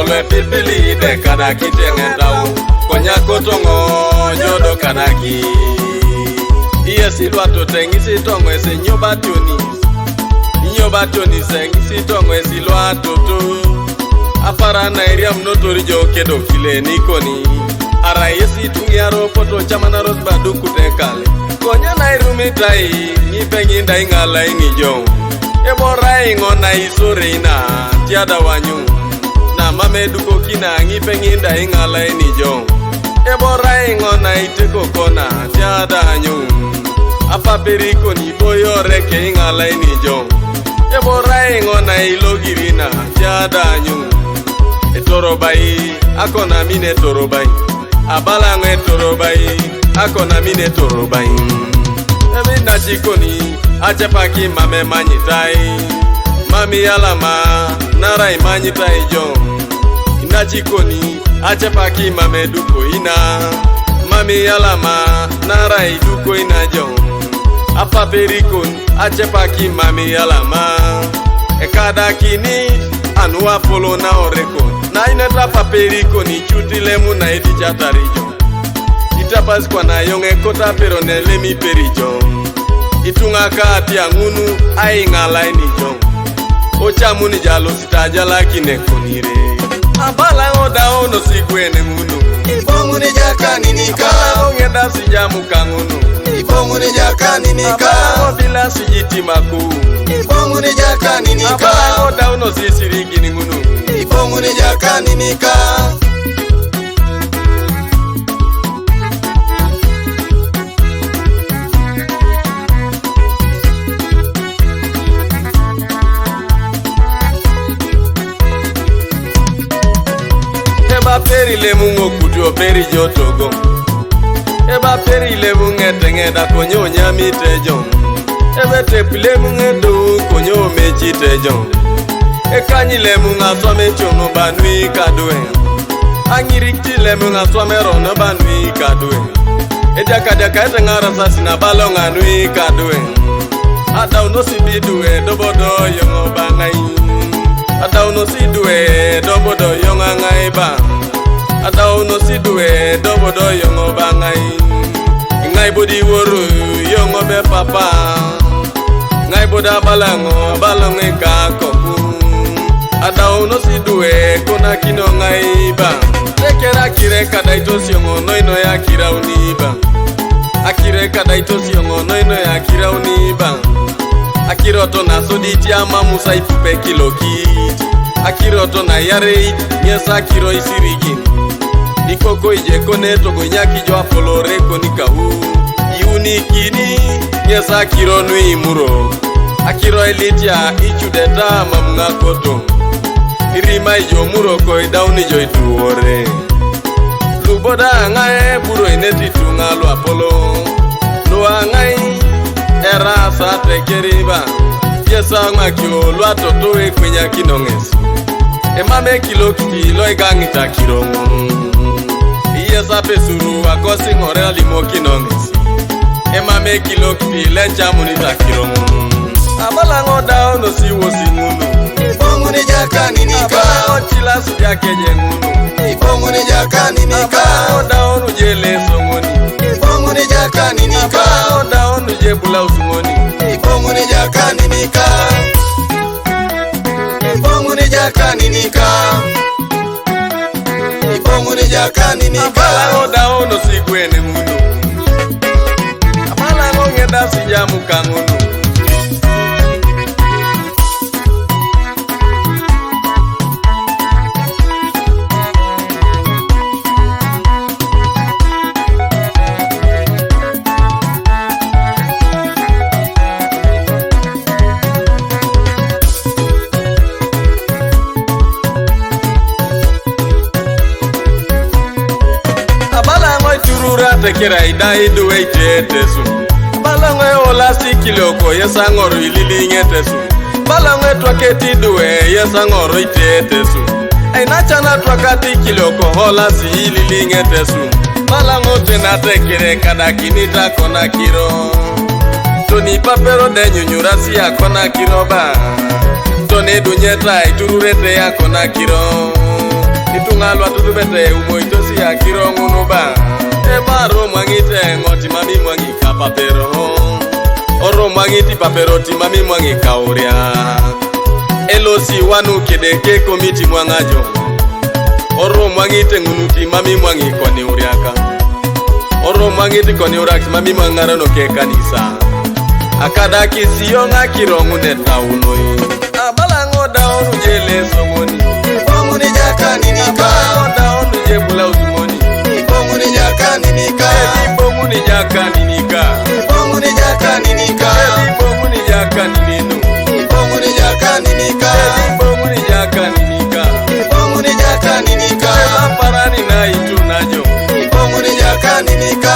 lwe pipili de kadaki tengetau konya kotongo nyodo kadaki iye silwa to tengisi tongo ese nyoba toni sengisi tongo esilwa toto apara na iria mnotori jo kedo kile nikoni ara yesi tungiaro poto chamana ros badu kutekale konya na irumitai ngipengi ndai ngala ingijo ebora ingona isorina tiada wanyu na mameduko kina ngipengi ndai ngala inijo ebora ingona iteko kona tiada anyu apa periko ni boyo reke ingala inijo ebora ingona ilogirina tiada anyu etorobai akona mine torobai abala ngwe torobai akona mine torobai ebinda chikoni achepaki mame manyitai mami alama narai manyitai jo inda chikoni achepaki mame duko ina mami alama narai duko ina jo apa perikon achepaki mami alama ekada kini anu apolo na oreko na ineta paperiko ni chutilemu na edi jatarijo itapas kwa na yonge kota pero nelemi perijo itunga kati angunu ai ngala inijo ochamu ni jalo sitajala kinekonire abala oda ono sigwene ngunu Ibonguni Akaninika ongeda sijamu kangunu Ibonguni Akaninika abala bila sijiti maku Ibonguni Akaninika abala oda ono sisirigi ni ngunu Ibonguni Akaninika eba peri le mungo kutu peri jotogo eba peri le munge tengeda konyo nyami tejo ebe tepile munge do konyo mechi tejo ekanyi le munga swame chono banui kadwe angirikti le munga swame rono banui kadwe edaka etengara sasina balonga nui kadwe ada uno sibidwe dobodo yongo bangai ada uno sidwe dobodo yonga ngaiba ada uno sidwe dobodo yongo bangai ngai bodi woru yongo be papa ngai boda balongo ka kopu ada uno sidwe kona kino ngaiba tekera kire kada itosiongo noino ya kira uniba akire kada itosiongo noino ya kira uniba akiroto na soditi ama musa ifupe kilokiti akiroto na yare nyesa kiro isirigi ikoko ije kone togo nyaki jo apolore konika iunikini nyesa kiro nui muro akiro elitia ichudeta mamunga koto irima ijo muro ko idauni jo ituore luboda ngae buro ineti tungalo apolo lo ngai era sa tekeriba yesa ngakio lwa toto ekwenya kinongeso emame kilokiti lo igangita kirongo yesa pesuru akosi ngore limo kinongeso emame kilokiti lencha munita kirongo abala ngoda ono siwo singunu Ibonguni Akaninika abala ochila suja keje ngunu Ibonguni Akaninika oda onu jele songoni Ibonguni Akaninika oda onu jebula usungoni Ibonguni Akaninika Ibonguni Akaninika Ibonguni Akaninika abala oda onu sigwene ngunu abala ngeda sijamu kangunu tekera idai duwe itetesu balangwe olasi kiloko yesangoro ililinge tesu balangwe twaketi duwe yesangoro itetesu ainachana twakati kiloko olasi ililinge tesu balango tena tekere kadakinita kona kiro toni papero de nyunyurasi ya kona kiroba toni dunyeta itururete ya kona kiro Itungalwa tutubete umoitosi ya kirongu nuba Ebaro mwangite ngoti mami mwangika papero Oro mwangiti paperoti mami mwangika uria Elosi wanu kedeke komiti mwangajo Oro mwangite ngunuti mami mwangiko ni uriaka Oro mwangiti koni uraki mami mwangarano ke kanisa Akadaki siyonga kirongu neta unoi Abalango daonu jele songoni Ibonguni Akaninika. Abalango daonu jebula uzumoni Ibonguni Akaninika. Ibonguni Akaninika. Ibonguni Akaninika. Ibonguni Akanininu. Ibonguni Akaninika. Ibonguni Akaninika. Ibonguni Akaninika. Parani na itu najo. Ibonguni Akaninika.